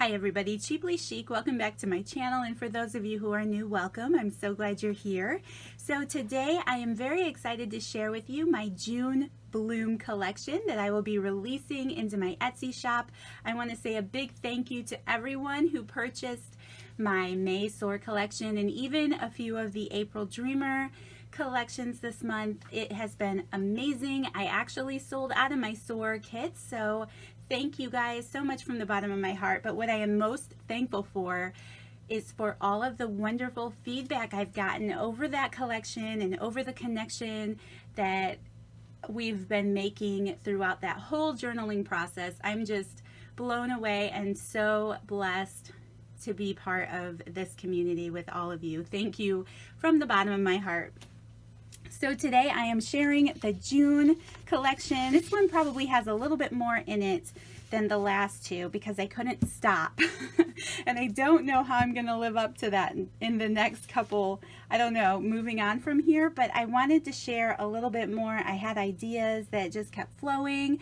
Hi everybody, Cheaply Chic. Welcome back to my channel, and for those of you who are new, welcome. I'm so glad you're here. So today I am very excited to share with you my June Bloom collection that I will be releasing into my Etsy shop. I want to say a big thank you to everyone who purchased my May Soar collection and even a few of the April Dreamer collections this month. It has been amazing. I actually sold out of my Soar kits, so thank you guys so much from the bottom of my heart. But what I am most thankful for is for all of the wonderful feedback I've gotten over that collection and over the connection that we've been making throughout that whole journaling process. I'm just blown away and so blessed to be part of this community with all of you. Thank you from the bottom of my heart. So today I am sharing the June collection. This one probably has a little bit more in it than the last two because I couldn't stop. And I don't know how I'm going to live up to that in the next couple, I don't know, moving on from here. But I wanted to share a little bit more. I had ideas that just kept flowing.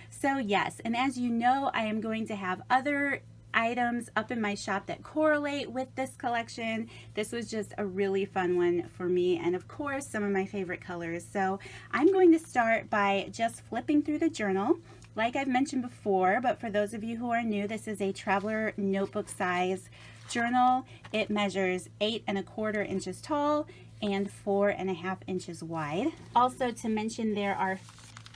So yes, and as you know, I am going to have other items up in my shop that correlate with this collection. This was just a really fun one for me, and of course some of my favorite colors. So I'm going to start by just flipping through the journal like I've mentioned before, but for those of you who are new, this is a traveler notebook size journal. It measures 8¼ inches tall and 4½ inches wide. Also to mention, there are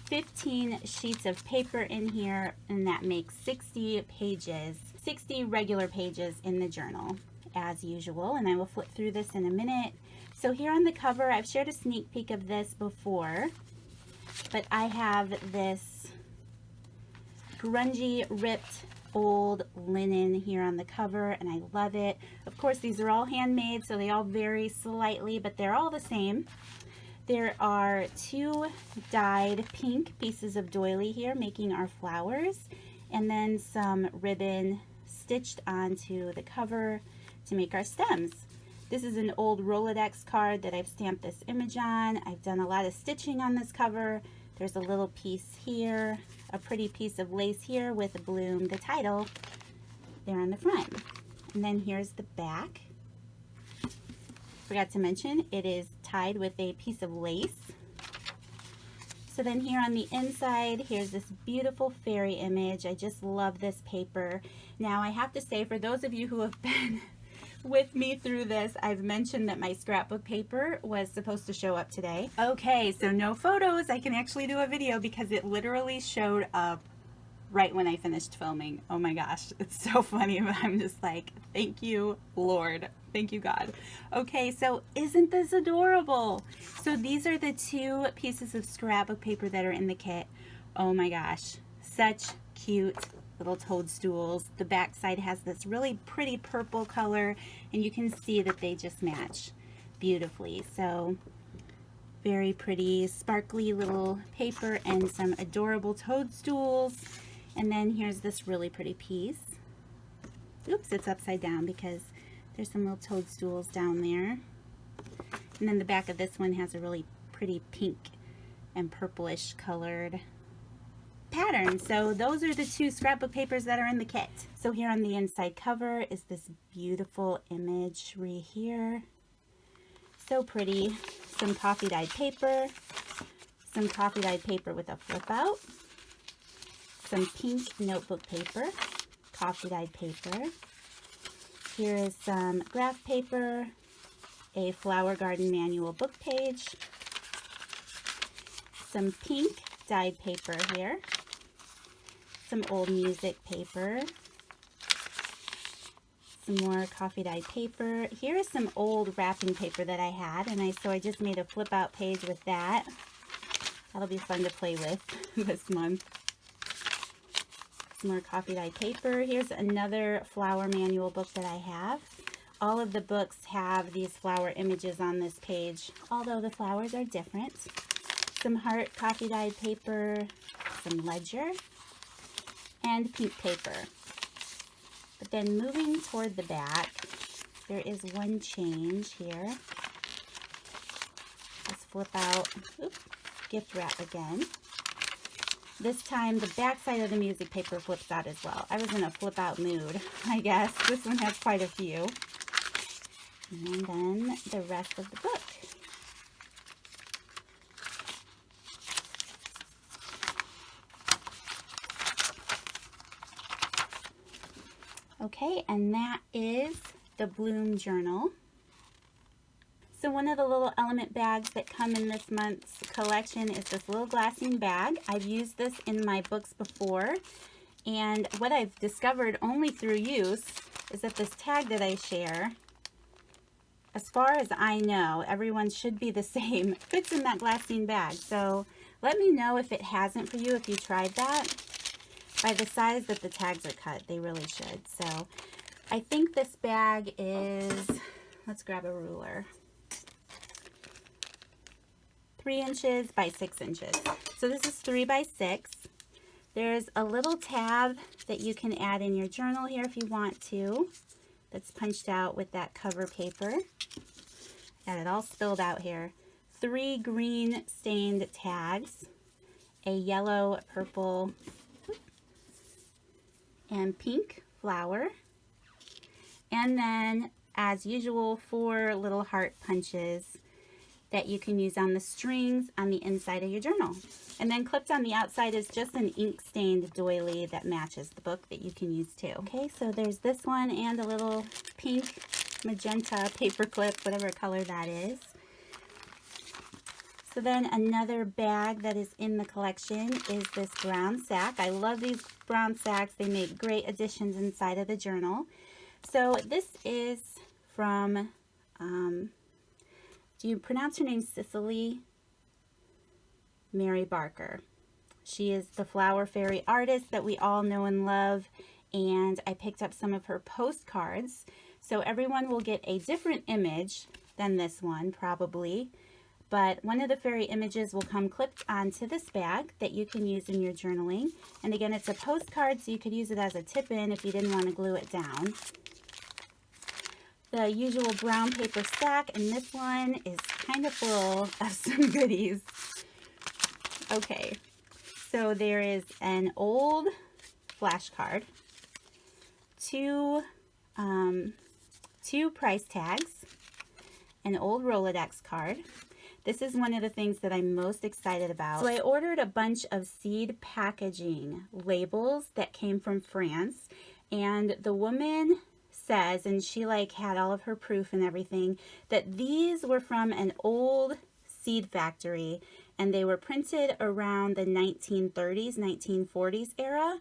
15 sheets of paper in here, and that makes 60 pages, 60 regular pages in the journal as usual, and I will flip through this in a minute. So here on the cover, I've shared a sneak peek of this before, but I have this grungy, ripped, old linen here on the cover, and I love it. Of course, these are all handmade, so they all vary slightly, but they're all the same. There are 2 dyed pink pieces of doily here making our flowers, and then some ribbon stitched onto the cover to make our stems. This is an old Rolodex card that I've stamped this image on. I've done a lot of stitching on this cover. There's a little piece here, a pretty piece of lace here with a bloom, the title, there on the front. And then here's the back. Forgot to mention, it is tied with a piece of lace. So then here on the inside, here's this beautiful fairy image. I just love this paper. Now I have to say, for those of you who have been with me through this, I've mentioned that my scrapbook paper was supposed to show up today. Okay, so no photos. I can actually do a video because it literally showed up right when I finished filming. Oh my gosh, it's so funny, but I'm just like, thank you, Lord. Thank you, God. Okay, so isn't this adorable? So these are the 2 pieces of scrapbook paper that are in the kit. Oh my gosh, such cute little toadstools. The back side has this really pretty purple color, and you can see that they just match beautifully. So very pretty, sparkly little paper and some adorable toadstools. And then here's this really pretty piece. Oops, it's upside down because there's some little toadstools down there. And then the back of this one has a really pretty pink and purplish colored pattern. So those are the 2 scrapbook papers that are in the kit. So here on the inside cover is this beautiful imagery here. So pretty. Some coffee dyed paper. Some coffee dyed paper with a flip out. Some pink notebook paper. Coffee dyed paper. Here is some graph paper, a flower garden manual book page, some pink dyed paper here, some old music paper, some more coffee dyed paper. Here is some old wrapping paper that I had, and so I just made a flip out page with that. That'll be fun to play with this month. More coffee dyed paper. Here's another flower manual book that I have. All of the books have these flower images on this page, although the flowers are different. Some heart coffee dyed paper, some ledger, and pink paper. But then moving toward the back, there is one change here. Let's flip out, oops, gift wrap again. this time the back side of the music paper flips out as well. I was in a flip out mood, I guess. This one has quite a few. And then the rest of the book. Okay, and that is the Bloom Journal. So one of the little element bags that come in this month's collection is this little Glassine bag. I've used this in my books before, and what I've discovered only through use is that this tag that I share, as far as I know, everyone should be the same, fits in that Glassine bag. So let me know if it hasn't for you, if you tried that. By the size that the tags are cut, they really should. So I think this bag is, let's grab a ruler, 3 inches by 6 inches. So this is 3 by 6. There's a little tab that you can add in your journal here if you want to, that's punched out with that cover paper. Got it all spilled out here. 3 green stained tags, a yellow, purple, and pink flower, and then as usual 4 little heart punches that you can use on the strings on the inside of your journal. And then clipped on the outside is just an ink stained doily that matches the book that you can use too. Okay, so there's this one and a little pink magenta paper clip, whatever color that is. So then another bag that is in the collection is this brown sack. I love these brown sacks. They make great additions inside of the journal. So this is from, do you pronounce her name Cicely? Mary Barker. She is the flower fairy artist that we all know and love, and I picked up some of her postcards. So everyone will get a different image than this one probably, but one of the fairy images will come clipped onto this bag that you can use in your journaling. And again, it's a postcard, so you could use it as a tip-in if you didn't want to glue it down. The usual brown paper sack, and this one is kind of full of some goodies. Okay, so there is an old flashcard, two price tags, an old Rolodex card. This is one of the things that I'm most excited about. So I ordered a bunch of seed packaging labels that came from France, and the woman says, and she like had all of her proof and everything, that these were from an old seed factory and they were printed around the 1930s, 1940s era.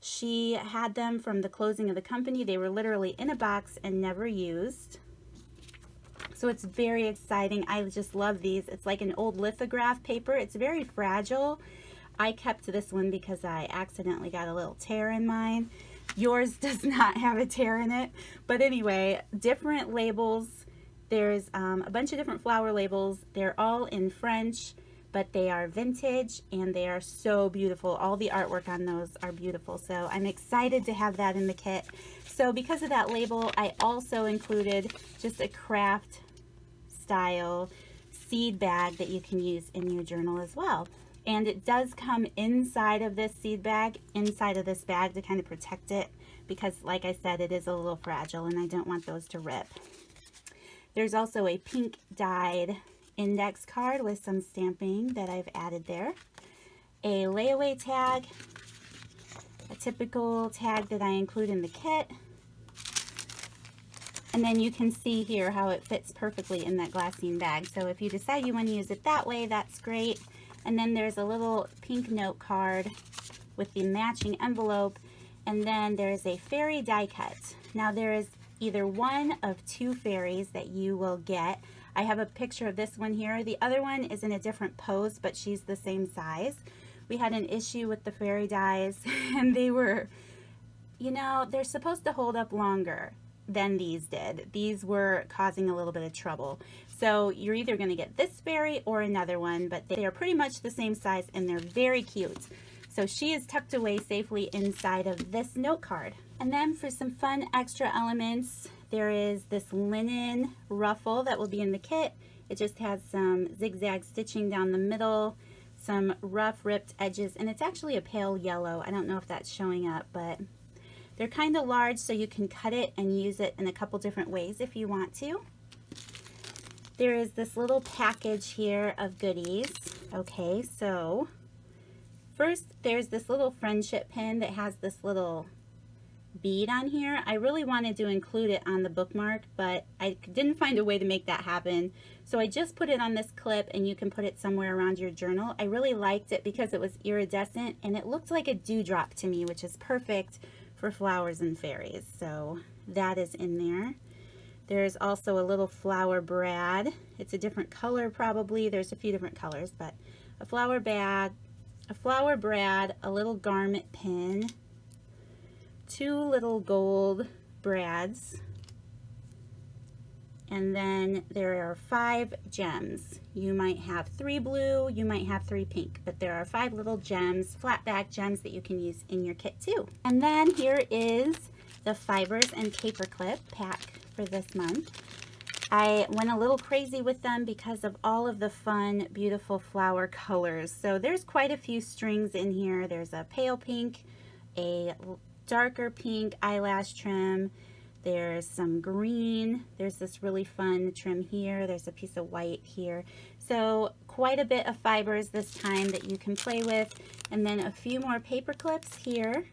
She had them from the closing of the company. They were literally in a box and never used. So it's very exciting. I just love these. It's like an old lithograph paper. It's very fragile. I kept this one because I accidentally got a little tear in mine. Yours does not have a tear in it. But anyway, different labels. There's a bunch of different flower labels. They're all in French, but they are vintage and they are so beautiful. All the artwork on those are beautiful. So I'm excited to have that in the kit. So because of that label, I also included just a craft style seed bag that you can use in your journal as well. And it does come inside of this seed bag, inside of this bag to kind of protect it because, like I said, it is a little fragile and I don't want those to rip. There's also a pink dyed index card with some stamping that I've added there. A layaway tag, a typical tag that I include in the kit. And then you can see here how it fits perfectly in that Glassine bag. So if you decide you want to use it that way, that's great. And then there's a little pink note card with the matching envelope. And then there's a fairy die cut. Now there is either one of 2 fairies that you will get. I have a picture of this one here. The other one is in a different pose, but she's the same size. We had an issue with the fairy dies and they were, you know, they're supposed to hold up longer than these did. These were causing a little bit of trouble. So you're either going to get this fairy or another one, but they are pretty much the same size and they're very cute. So she is tucked away safely inside of this note card. And then for some fun extra elements, there is this linen ruffle that will be in the kit. It just has some zigzag stitching down the middle, some rough ripped edges, and it's actually a pale yellow. I don't know if that's showing up, but they're kind of large, so you can cut it and use it in a couple different ways if you want to. There is this little package here of goodies. Okay, so first there's this little friendship pin that has this little bead on here. I really wanted to include it on the bookmark, but I didn't find a way to make that happen. So I just put it on this clip, and you can put it somewhere around your journal. I really liked it because it was iridescent and it looked like a dewdrop to me, which is perfect for flowers and fairies. So that is in there. There's also a little flower brad. It's a different color probably. There's a few different colors, but a flower brad, a little garment pin, 2 little gold brads, and then there are 5 gems. You might have 3 blue, you might have 3 pink, but there are 5 little gems, flat back gems that you can use in your kit too. And then here is the fibers and paper clip pack for this month. I went a little crazy with them because of all of the fun, beautiful flower colors. So there's quite a few strings in here. There's a pale pink, a darker pink eyelash trim, there's some green, there's this really fun trim here, there's a piece of white here. So quite a bit of fibers this time that you can play with, and then a few more paper clips here,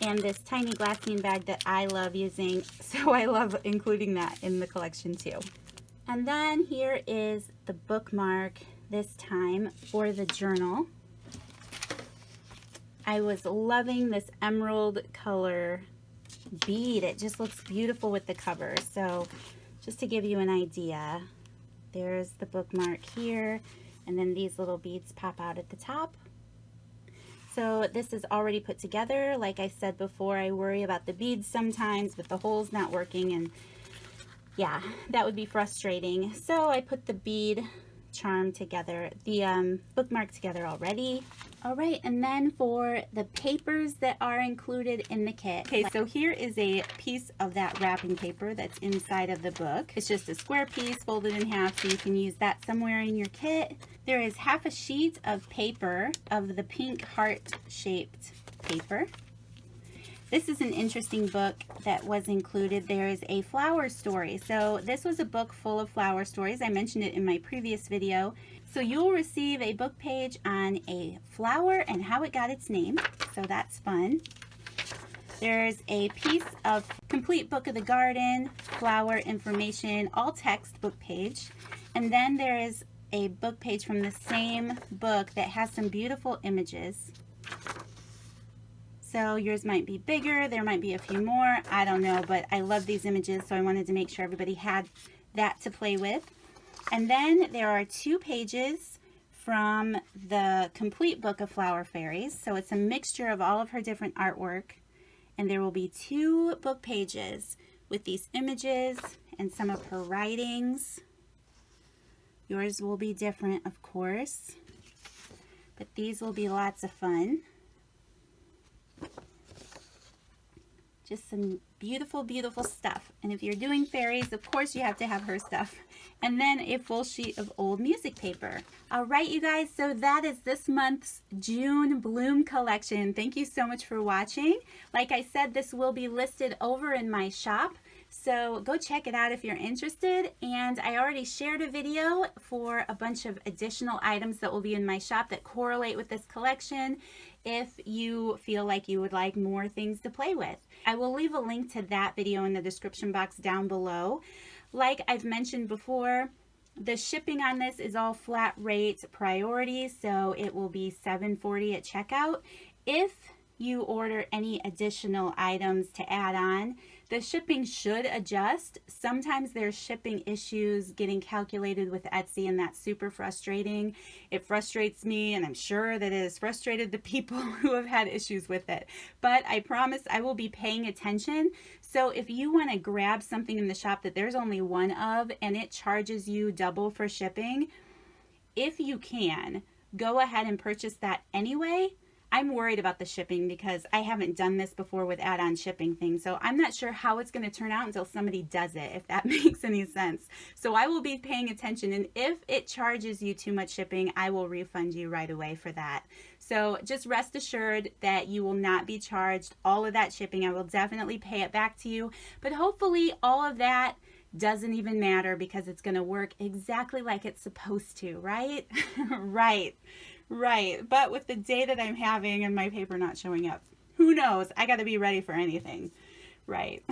and this tiny glassine bag that I love using, so I love including that in the collection too. And then here is the bookmark this time for the journal. I was loving this emerald color bead. It just looks beautiful with the cover. So just to give you an idea, there's the bookmark here, and then these little beads pop out at the top. So this is already put together. Like I said before, I worry about the beads sometimes with the holes not working, and yeah, that would be frustrating. So I put the bead charm together, the bookmark together already. All right, and then for the papers that are included in the kit. Okay, so here is a piece of that wrapping paper that's inside of the book. It's just a square piece folded in half, so you can use that somewhere in your kit. There is half a sheet of paper of the pink heart-shaped paper. This is an interesting book that was included. There is a flower story. So this was a book full of flower stories. I mentioned it in my previous video. So you'll receive a book page on a flower and how it got its name. So that's fun. There's a piece of complete book of the garden, flower information, all text book page. And then there is a book page from the same book that has some beautiful images. So yours might be bigger, there might be a few more, I don't know, but I love these images, so I wanted to make sure everybody had that to play with. And then there are 2 pages from the complete book of Flower Fairies. So it's a mixture of all of her different artwork. And there will be 2 book pages with these images and some of her writings. Yours will be different, of course, but these will be lots of fun. Just some beautiful, beautiful stuff. And if you're doing fairies, of course you have to have her stuff. And then a full sheet of old music paper. All right, you guys, so that is this month's June Bloom collection. Thank you so much for watching. Like I said, this will be listed over in my shop, so go check it out if you're interested. And I already shared a video for a bunch of additional items that will be in my shop that correlate with this collection if you feel like you would like more things to play with. I will leave a link to that video in the description box down below. Like I've mentioned before, the shipping on this is all flat rate priority, so it will be $7.40 at checkout. If you order any additional items to add on, the shipping should adjust. Sometimes there's shipping issues getting calculated with Etsy, and that's super frustrating. It frustrates me, and I'm sure that it has frustrated the people who have had issues with it. But I promise I will be paying attention. So if you want to grab something in the shop that there's only one of and it charges you double for shipping, if you can, go ahead and purchase that anyway. I'm worried about the shipping because I haven't done this before with add-on shipping things. So I'm not sure how it's going to turn out until somebody does it, if that makes any sense. So I will be paying attention, and if it charges you too much shipping, I will refund you right away for that. So just rest assured that you will not be charged all of that shipping. I will definitely pay it back to you, but hopefully all of that doesn't even matter because it's going to work exactly like it's supposed to, right? Right. But with the day that I'm having and my paper not showing up, who knows? I got to be ready for anything. Right.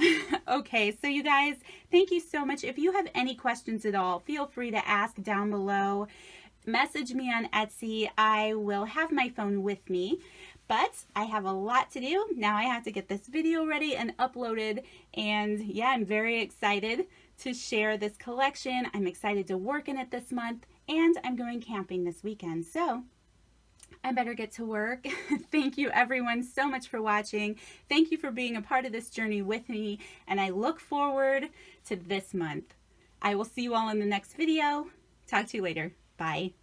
Okay, so you guys, thank you so much. If you have any questions at all, feel free to ask down below. Message me on Etsy. I will have my phone with me. But I have a lot to do. Now I have to get this video ready and uploaded. And yeah, I'm very excited to share this collection. I'm excited to work in it this month. And I'm going camping this weekend. So I better get to work. Thank you everyone so much for watching. Thank you for being a part of this journey with me. And I look forward to this month. I will see you all in the next video. Talk to you later. Bye.